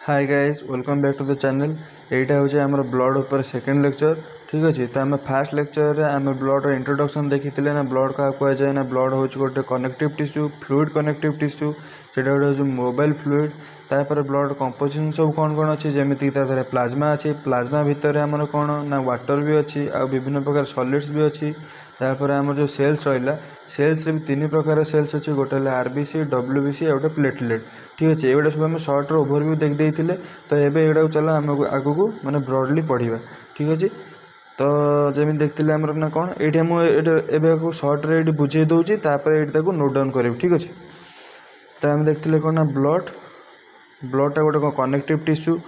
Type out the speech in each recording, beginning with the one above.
Hi guys welcome back to the channel. एटा हूँ आम ब्लड ऊपर सेकेंड लेक्चर। ठीक अच्छे तो आम फास्ट लेक्चर रे आम ब्लड इंट्रोडक्शन देखी ना ब्लड क्या कहुए ना ब्लड हूँ गोटे connective tissue fluid connective tissue से गोटे मोबाइल फ्लूइड तापर ब्लड कंपोजिशन सब कौन कौन अच्छी जमीती प्लाज्मा अच्छी प्लाज्मा भितर आमर कौन ना वाटर भी अच्छी आ विभिन्न प्रकार सॉलिड्स भी अच्छी। तापर आम जो सेल्स रहा सेल्स भी तीन प्रकार सेल्स अच्छी गोटे आरबीसी डब्ल्यूबीसी और गोटे प्लेटलेट। ठीक अच्छे ये सब आम सर्ट ओभरव्यू देखते तो ये एगुड़ा चल आम आगू मैंने ब्रॉडली पढ़ा। ठीक अच्छे तो जमी देखते आमर ना कौन ये मुझे सर्ट्रे ये बुझे दूसरी ये नोट डाउन करें। ठीक अच्छे तो आम देखते कौन ना ब्लडटा गोटे कौन कनेक्टिव टिश्यू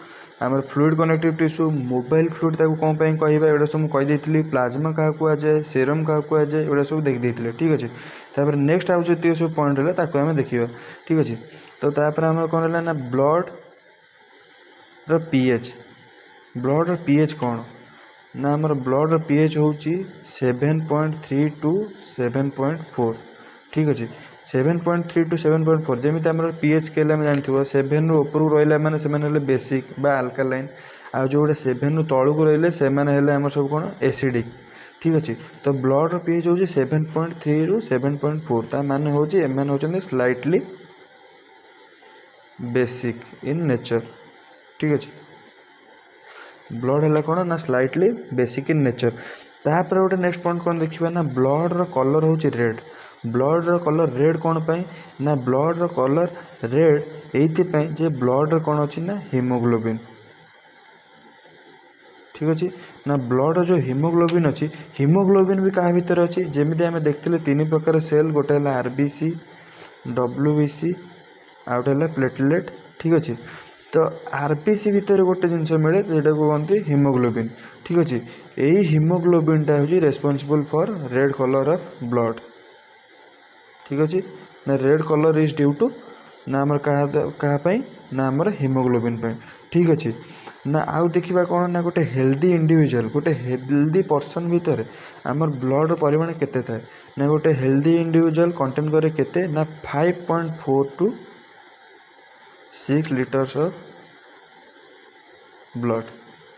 आम fluid connective tissue mobile fluid कौन कहवा ये सब मुझे प्लाज्मा क्या कहुए सेरम क्या कहुए ये सब देखते। ठीक अच्छे तापर नेक्स्ट आउ जो सब पॉइंट रहा आम देखा। ठीक अच्छे तो तापर आम कौन रहा ना ब्लड पीएच ब्लड पीएच कौन ना आमर ब्लड पीएच हूँ 7.3 टू 7.4। ठीक अच्छे 7.3 टू 7.4 जमी आम पीएच स्केल आम जानते 7 रु ऊपर रहा मैंने से बेसिक बा आल्कालाइन आ जो गोटे 7 रु तलू रही से आम सब कौन एसिडिक। ठीक अच्छे तो ब्लड पीएच हूँ 7.3 रु 7.4 ता माने हूँ एम होती स्लाइटली बेसिक इन नेचर। ठीक अच्छे ब्लड है कौन ना स्लाइटली बेसिक इन नेचर। तापर गोटे नेक्स्ट पॉइंट कौन देखा ना ब्लड रो कलर हूँ रेड ब्लड रो कलर रेड कौन पाई ना ब्लड रो कलर रेड ये जे ब्लड कौन अच्छी ना हिमोग्लोबिन। ठीक अच्छे ना ब्लड जो हिमोग्लोबिन अच्छी हिमोग्लोबिन भी क्या भितर अच्छी जमी आम देखते तीन प्रकार सेल गोटे आरबीसी डब्ल्यूबीसी आ गोटे प्लेटलेट। ठीक अच्छे तो आरबीसी भितर गोटे जिनस मिले जोटा को कहते हिमोग्लोबिन। ठीक अच्छे यही हिमोग्लोबिनटा हूँ responsible for red colour of blood. ठीक अच्छे ना red colour is due to ना आमर क्या ना आमर हिमोग्लोबिन पे। ठीक अच्छे ना आउ देखा कौन ना गोटे हेल्दी इंडिविजुअल गोटे हेल्दी पर्सन भितर आमर ब्लड परिमाण केते थाए ना गोटे हेल्दी इंडिविजुअल कंटेन करे केते ना 5.4 टू 6 लीटर्स ऑफ ब्लड।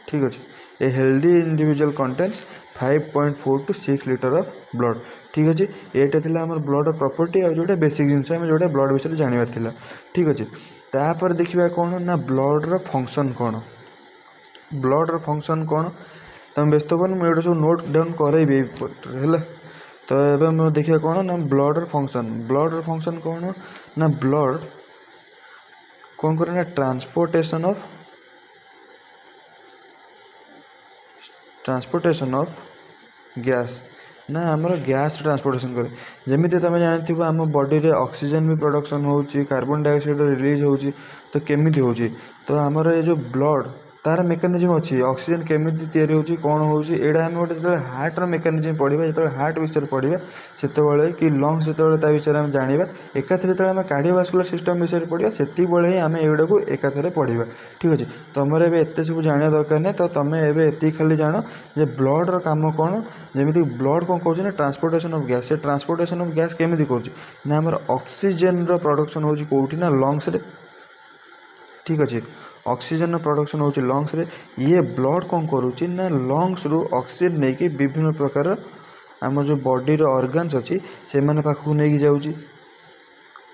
ठीक अच्छे a healthy individual contains 5.4 to 6 litre of blood. ठीक अच्छे यहाँ थी आम ब्लड प्रॉपर्टी और जोटा बेसिक जिनस जो ब्लड विषय जानवर था। ठीक अच्छे तापर देखा कौन ना ब्लड रो फंक्शन कौन ब्लड रो फंक्शन कौन तुम व्यस्त हो मुझे सब नोट डाउन करेबी है। तो ये देखिए कौन ना ब्लड रो फंक्शन कौन ना ब्लड कौन करे ना ट्रांसपोर्टेशन ऑफ गैस ना आमर गैस ट्रांसपोर्टेशन करे जमी तुम जानते आम बॉडी रे ऑक्सीजन भी प्रोडक्शन हो कार्बन डाइऑक्साइड रिलीज हो तो केमी हो तो आमर ये जो ब्लड तार मेकानिजम अच्छी ऑक्सीजन केमी तैयारी होची कौन होची एडा हम गोटे जो हार्ट रो मेकानिजम पढ़ा जो हार्ट विषय पढ़ा से कि लंग्स जो विषय में जाना एकाथरे जो आम कार्डियोवास्कुलर सिस्टम विषय पढ़ा से ही आम एगुड़ा को एकाथरे पढ़ा। ठीक अच्छे तुम एत सब जाना दरकार नहीं तो तुम एति खाली जान जे ब्लड रो काम कौन जमी ब्लड कौन कौन ना ट्रांसपोर्टेशन ऑफ गैस से ट्रांसपोर्टेशन ऑफ गैस केमी कर ना आम ऑक्सीजन रो प्रोडक्शन हो कौटी ना लंग्स रे। ठीक अच्छे ऑक्सीजन प्रोडक्शन हो लंग्स रे ये ब्लड कौन करुच्ची ना लंग्स रु ऑक्सीजन नहीं कि विभिन्न प्रकार आम जो बॉडी रो ऑर्गन्स अच्छी से माने पाखु नहीं जाऊँगी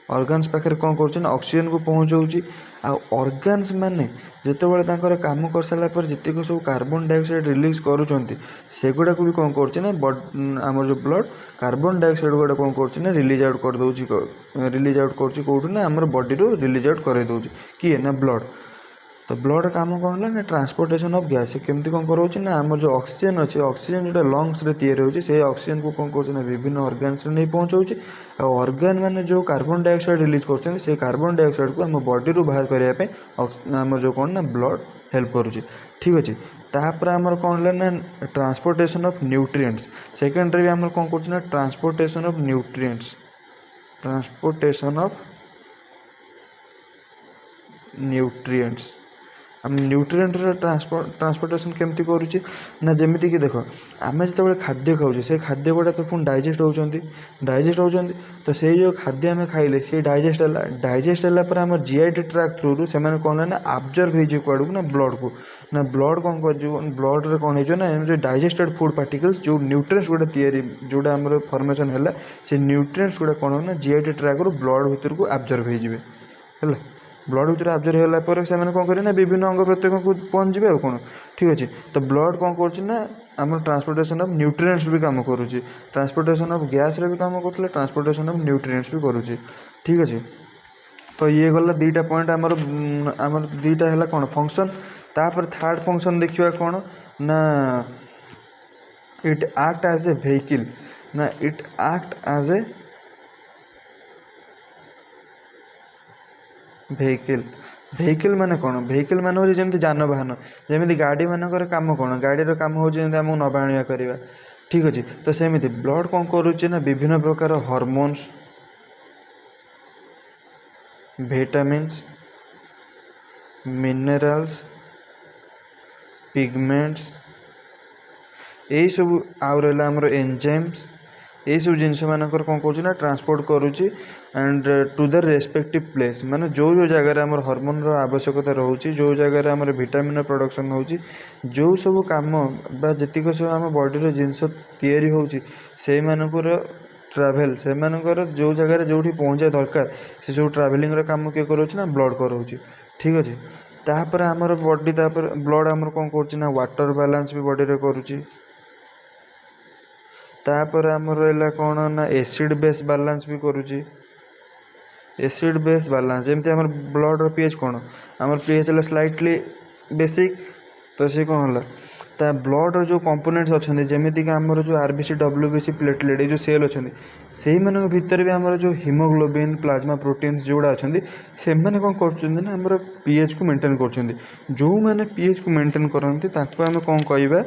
ऑर्गन्स पाखे कौन कर ऑक्सीजन को पहुँचाऊँगी आर्गान्स माने जिते काम कर सारापर जितक सब कार्बन डाइऑक्साइड रिलीज करुँच भी कौन कर आम जो ब्लड कार्बन डाइऑक्साइड गुड़ा कौन कर रिलीज आउट कर दूसरी रिलीज आउट कर कौटू ना आम बॉडी रू रिलीज आउट कर दूसरी किए ना ब्लड। तो ब्लड काम कौन है ना ट्रांसपोर्टेशन ऑफ गैस केमती कौन करोच ना आम जो ऑक्सीजन अच्छे ऑक्सीजन जो लंग्स रे तैयारी होची से ऑक्सीजन को कौन कर विभिन्न ऑर्गन्स रे नहीं पहुँचाऊँच ऑर्गन मैंने जो कार्बन डाइऑक्साइड रिलीज कर से कार्बन डाइऑक्साइड को आम बॉडी रू बाहर करने आम जो कौन ना ब्लड हेल्प करुच्ची। ठीक अच्छे तापर आमर कौन है ना ट्रांसपोर्टेशन ऑफ न्यूट्रिएंट्स सेकेंडरी आम कौन कर transportation of nutrients transportation of nutrients आम न्यूट्रिएंटर ट्रांसपोर्टेशन केमती करुच्ची ना जमीती कि देख आम जो खाद्य खाऊे से खाद्य गुड़ा तो पुणी डाइजेस्ट होती तो से जो खाद्य आम खाइले सी डाइजेस्ट है आम जीआईटी ट्रैक थ्रू से कौन ना आब्जर्व हो कड़ू ना ब्लड कौन कर ब्लड रे कौन हो ना जो डाइजेस्टेड फूड पार्टिकल्स जो न्यूट्रिएंट्स गुड़ा तैयारी जोटा आम फॉर्मेशन है से न्यूट्रिएंट्स गुड़ा कौन ना जीआईटी ट्रैक रू ब्लड भितर को आब्जर्व हो ब्लड भितर आब्जर्व होला पर से कौन करें ना विभिन्न अंग प्रत्यंग को पहुँच जाए कौन ठीक अच्छे तो ब्लड कौन कर आम ट्रांसपोर्टेशन ऑफ न्यूट्रिएंट्स भी काम करुच्ची ट्रांसपोर्टेशन ऑफ गैस रे भी काम करते ट्रांसपोर्टेशन ऑफ न्यूट्रिएंट्स भी करुच्ची ठीक अच्छे तो ये गला दीटा पॉइंट आमर दीटा है कौन फंक्शन तापर थर्ड फंक्शन देखिए कौन ना it act as a vehicle ना it act as a vehicle vehicle माने कौन भेहिकल मान हो जमी जानवाहन जमी गाड़ी मानकर काम कौन गाड़ी काम हो आमको नवा आनिया करवा ठीक अच्छे तो सेमती ब्लड कौन करुच्चे ना विभिन्न प्रकार हॉर्मोन्स विटामिन्स मिनरल्स पिगमेंट्स यही सब आउ रहा आमर एंजाइम्स यही सब जिनस मानकर कौन करुच्ची ना ट्रांसपोर्ट करुच्ची and to the respective place माने जो जगह आम हॉर्मोन आवश्यकता रोचे जो जगह आम विटामिन प्रोडक्शन होची जो सब काम बा जीक सब आम बॉडी जिनस तैयारी होची से मानकर ट्राभेल से मानकर जो जगह जो पहुँचा दरकार से सब ट्राभेलिंग काम किए करोची ना ब्लड करोची ठीक अच्छे तापर आमर बॉडी तापर ब्लड आमर कौन करुच्ची ना वाटर बैलेंस भी बॉडी रे करुच्ची तापर आमर रहा कौन ना एसिड बेस बैलेंस भी करुच्ची एसिड बेस बैलेंस जमती आम ब्लड पीएच कौन आम पीएच है स्लाइटली बेसिक तो सी कौन है ता ब्लड जो कंपोनेंट्स अच्छा जमीक आमर जो आरबीसी डब्ल्यूबीसी प्लेटलेट जो सेल अच्छा से भितर भी आमर जो हिमोग्लोबिन प्लाज्मा प्रोटीन्स जोड़ा अच्छा से कौन कर आमर पीएच को मेंटेन कर जो मैंने पीएच को मेंटेन करती आम कौन कहवा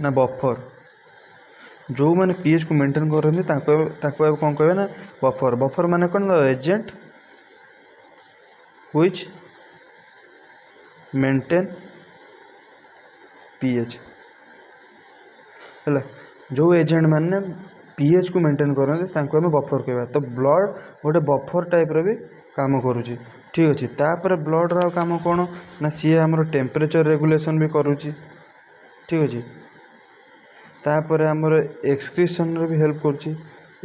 ना बफर जो मैंने पीएच को मेंटेन करते कौन कहे ना बफर बफर माने कौन एजेंट व्हिच मेंटेन पीएच है जो एजेंट माने पीएच को मेंटेन करते आम बफर कहवा तो ब्लड गोटे बफर टाइप रो भी काम करुच्ची ठीक अच्छे तापर ब्लड रो काम कौन ना सी आमर टेम्परेचर रेगुलेशन भी करुच्ची ठीक अच्छे तापर आमर एक्सक्रीशन भी हेल्प करुच्ची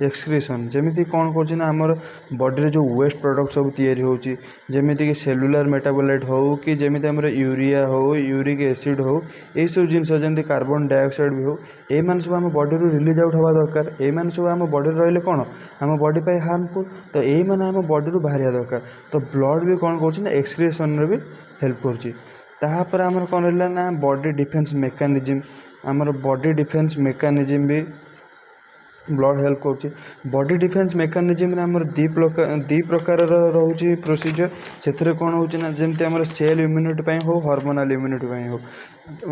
एक्सक्रीशन जमीती कौन कर आमर बॉडी जो वेस्ट प्रोडक्ट सब तैयारी होची जमीती कि सेलुलर मेटाबोलाइट हो कि जमीती आमर यूरिया हो यूरिक एसिड हो यही सब जिनस जमी कार्बन डाइऑक्साइड भी हो ये सब आम बॉडी रिलीज आउट हवा दरकार ये सब आम बॉडी रही कौन आम बॉडी पे हार्मफुल तो ये आम बॉडी बाहर दरकार तो ब्लड भी कौन कर एक्सक्रीशन भी हेल्प कर आमर कौन रहा ना बॉडी डिफेन्स मेकानिज्म आमर बॉडी डिफेन्स मेकानिज्म भी ब्लड हेल्प कर बॉडी डिफेन्स मेकानिज्म आमर दी प्रकार रोचे प्रोसीजर से कौन हो जमी आम सेल इम्यूनिटी हो हार्मोनाल इम्यूनिटी हो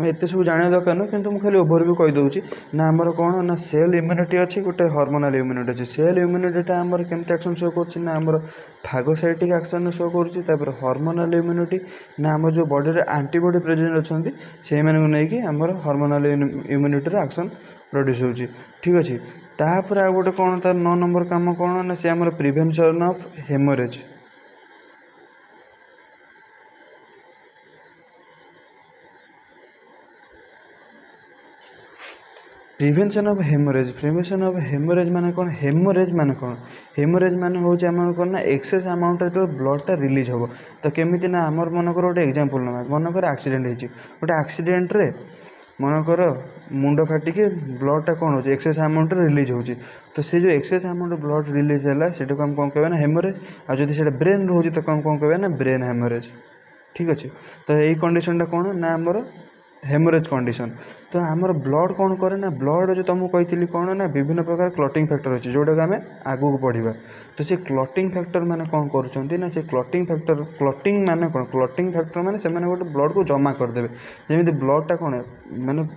एत सब जाना दरकार ना कि मुझे खाली ओभरव्यू कहीदे ना आमर कौन ना सेल इम्यूनिटी अच्छी गोटे हार्मोनाल इम्यूनिटी अच्छी सेल इम्यूनिटीटा आमर केमती एक्शन शो कर आमर फागोसाइटिक एक्शन शो कर हार्मोनाल इम्यूनिटी ना आम जो बॉडी रे एंटीबॉडी प्रेजेंट अच्छा से नहीं आमर हार्मोनाल इम्यूनिटी एक्शन प्रोड्यूस हो ठीक अच्छे तापर आ गोटे कौन तार 9 नंबर काम कौन ना से आमर prevention of haemorrhage prevention of haemorrhage माने कौन हेमोरेज माने हो कौन ना एक्सेस अमाउंट जो ब्लडटा रिलीज हो तो केमी ना आमर मनकर गोटे एग्जांपल ना मनकर एक्सीडेंट होती गोटे एक्सीडेंट रे मनकर मुंड फाटिक ब्लडटा कौन हो एक्सेस अमाउंट रिलीज हो तो से जो एक्सेस अमाउंट ब्लड रिलीज है से आम कौन कहना ना हेमोरेज आदि ब्रेन रोचे तो कौन कहना ना ब्रेन हेमोरेज ठीक अच्छे तो यही कंडीशनटा कौन ना आमर हेमोरेज कंडीशन तो आमर ब्लड कौन करे ना ब्लड जो तुमको कही कौन ना विभिन्न प्रकार क्लटिंग फैक्टर अच्छे जोटा आम आगू को पढ़ा तो से क्लटिंग फैक्टर मैंने कौन कर ना से क्लटिंग फैक्टर माने कौन क्लटिंग फैक्टर माने से गोटे ब्लड को जमा करदे जमी ब्लडटा कौन माने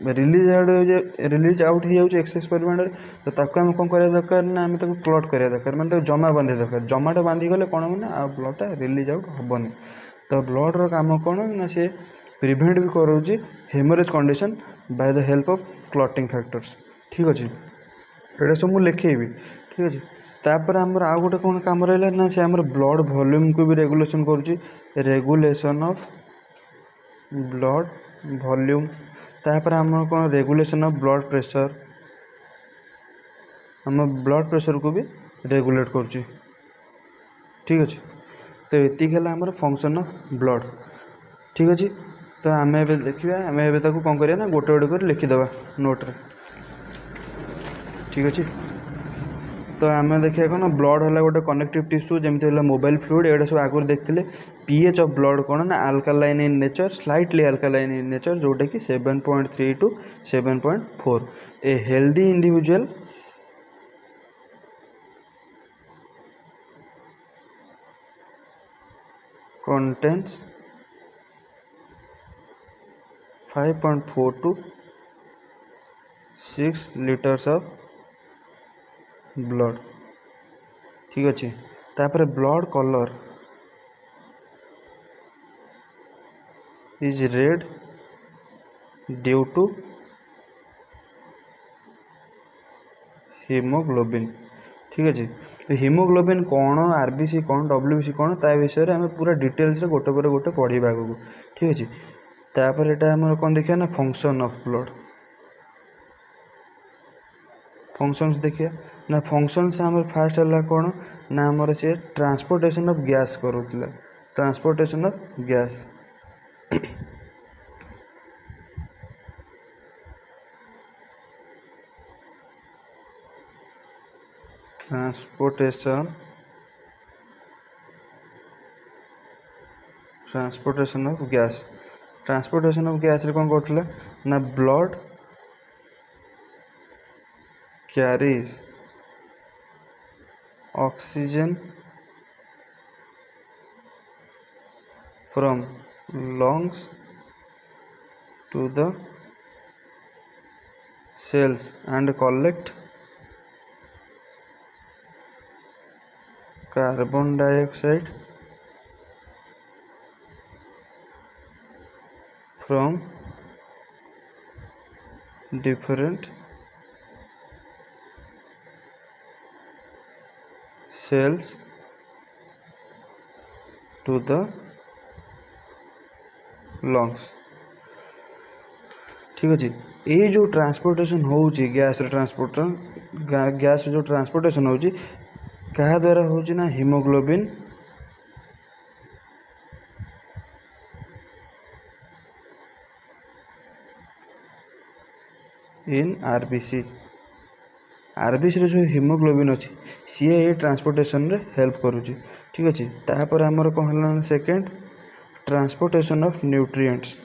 रिलीज आउट हो जाऊँ एक्सेस परिमाण तो ताको आम कौन करा दरकार ना आम ताको क्लट करा दरकार माने ताको जमा बांधे दरकार जमाटा बांधी गले कौन हो ना आ ब्लडटा रिलीज आउट हेनी तो ब्लडर काम कौन ना सी प्रिभेन्ट भी करोची haemorrhage condition by the help of clotting factors ठीक अच्छे ये सब मुझे लिखेबी ठीक अच्छे तापर आमर आउ गोटे कौन काम रहा ना से आमर ब्लड वॉल्यूम को भी रेगुलेशन करुच्ची रेगुलेशन ऑफ ब्लड वॉल्यूम तापर आम कौन रेगुलेशन ऑफ ब्लड प्रेशर आम ब्लड प्रेशर को भी रेगुलेट करुच्ची ठीक अच्छे तो ये आमर फंक्शन ऑफ ब्लड ठीक अच्छे तो आम देखा आम कौन करिया ना गोटे गोटे कर लिखिदे नोट्रे ठीक अच्छे तो आम देखिए कौन ब्लड है गोटे कनेक्टिव टिश्यू जमी मोबाइल फ्लूइड एटा सब आगुरी देखते पीएच ऑफ ब्लड कौन ना alkaline in nature slightly alkaline in nature जोटा कि 7.3 to 7.4 a healthy individual contains 5.4 to 6 liters of blood ठीक अच्छे तापर blood colour is red due to haemoglobin ठीक अच्छे तो हीमोग्लोबिन कौन आरबीसी कौन डब्ल्यूबीसी कौन ता विषय में आम पूरा डिटेल्स गोटे पर गोटे पढ़ा आगू ठीक अच्छे तापर यहाँ आम कौन देखिए ना फंक्शन ऑफ ब्लड फंक्शंस देखिए ना फंक्शंस आम फास्ट है कौन ना आमर सी ट्रांसपोर्टेशन ऑफ गैस करूला transportation of gas transportation of gas transportation of gas रे कौन करथिला ना blood carries oxygen from lungs to the cells and collect carbon dioxide from different cells to the lungs ठीक अच्छे ये जो ट्रांसपोर्टेशन होची गैस ट्रांसपोर्टेशन गैस जो ट्रांसपोर्टेशन होची क्या द्वारा होची ना हीमोग्लोबिन इन आरबीसी रे जो हीमोग्लोबिन अच्छी सी ये ट्रांसपोर्टेशन रे हेल्प करुची ठीक अच्छे तापर आमर कौन है second transportation of nutrients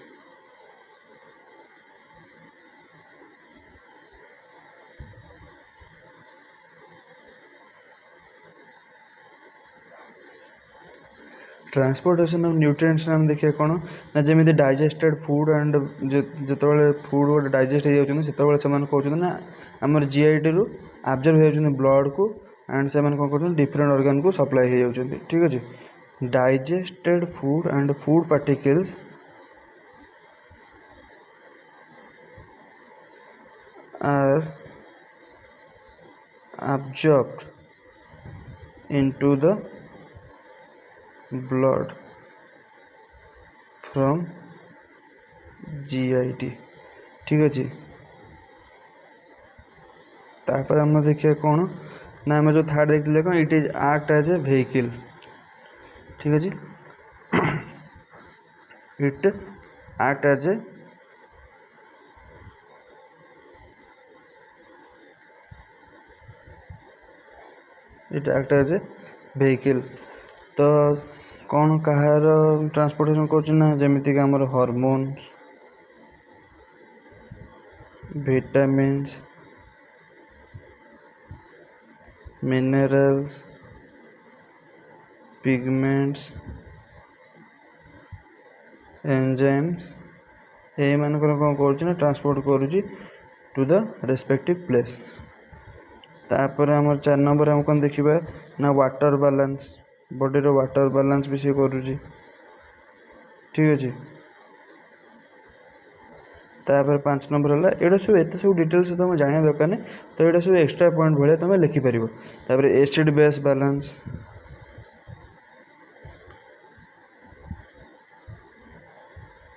transportation of nutrients नाम देखिए कौन ना जमी डाइजेस्टेड फूड एंड जो फूड गोटे डाइजेस्ट हो से कहते ना आमर जीआईटी रु आब्जर्व हो ब्लड को एंड से कौन कर डिफरेंट ऑर्गन को सप्लाई हो ठीक अच्छे digested food and food particles are absorbed into the blood from GIT ठीक अच्छे तापर आम देखिए कौन ना आम जो थर्ड देखते कौन it is act as a vehicle ठीक अच्छे it act as a vehicle तो कौन कहार ट्रांसपोर्टेशन करना जमीक आमर hormones vitamins minerals pigments enzymes ये मानकर कौन करुँच ट्रांसपोर्ट करुँच टू द रेस्पेक्टिव प्लेस। तापर आम 4 नंबर हम कौन देखा ना वाटर बैलेंस बॉडी रो वाटर बैलेंस भी सी करुँच ठीक अच्छे। तापर 5 नंबर है ये सब एत सब डिटेल्स तुम जाना दरकार नहीं तो ये सब एक्स्ट्रा पॉइंट भाया तुम लिखिपर। तापर एसिड बेस बैलेंस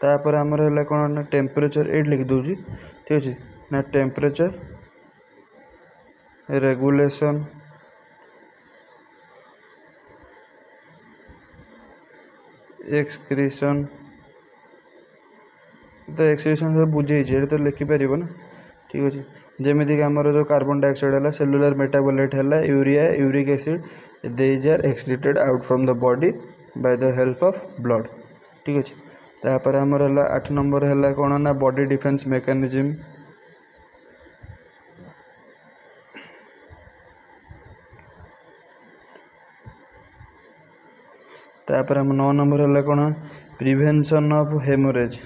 तापर आमर है कौन ना टेम्परेचर ये लिखि दूँ ठीक अच्छे ना टेम्परेचर रेगुलेशन एक्सक्रीशन तो एक्सक्रीशन सब बुझे तो लिखिपर ना ठीक अच्छे। जमीक आमर जो कार्बन डाइऑक्साइड है सेलुलर मेटाबोलाइट है urea uric acid these are excreted out from the body by the help of blood ठीक अच्छे। तापर आमर है 8 नंबर है कौन ना बॉडी डिफेंस मेकानिज्म तापर हम 9 नंबर है कौन प्रिवेंशन ऑफ हेमोरेज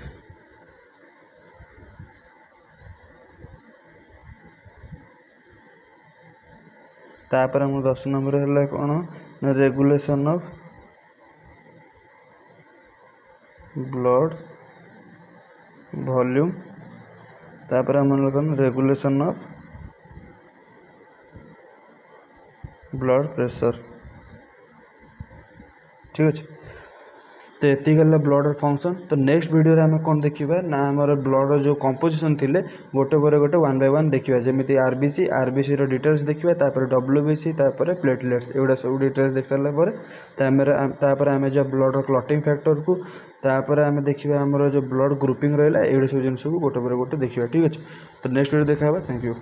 तापर हम 10 नंबर है कौन ना रेगुलेशन ऑफ ब्लड वॉल्यूम तापर हम कौन रेगुलेशन ऑफ ब्लड प्रेशर ठीक अच्छे। तो ये गला ब्लड फंक्शन। तो नेक्स्ट वीडियो आम कौन देखा ना आम ब्लड जो कंपोजिशन थे गोटे पर गोटे 1 बाय 1 देखा जमी आरबीसी डिटेल्स देखा डब्ल्यूबीसी प्लेटलेट्स एगुड़ा सब डिटेल्स देख सारापर आम जो ब्लड क्लटिंग फैक्टर को आम देखा आम जो ब्लड ग्रुपिंग रहा है ये सब जिन को गोटे पर गोटे देखा ठीक अच्छे। तो नेक्स्ट वीडियो देखा थैंक यू।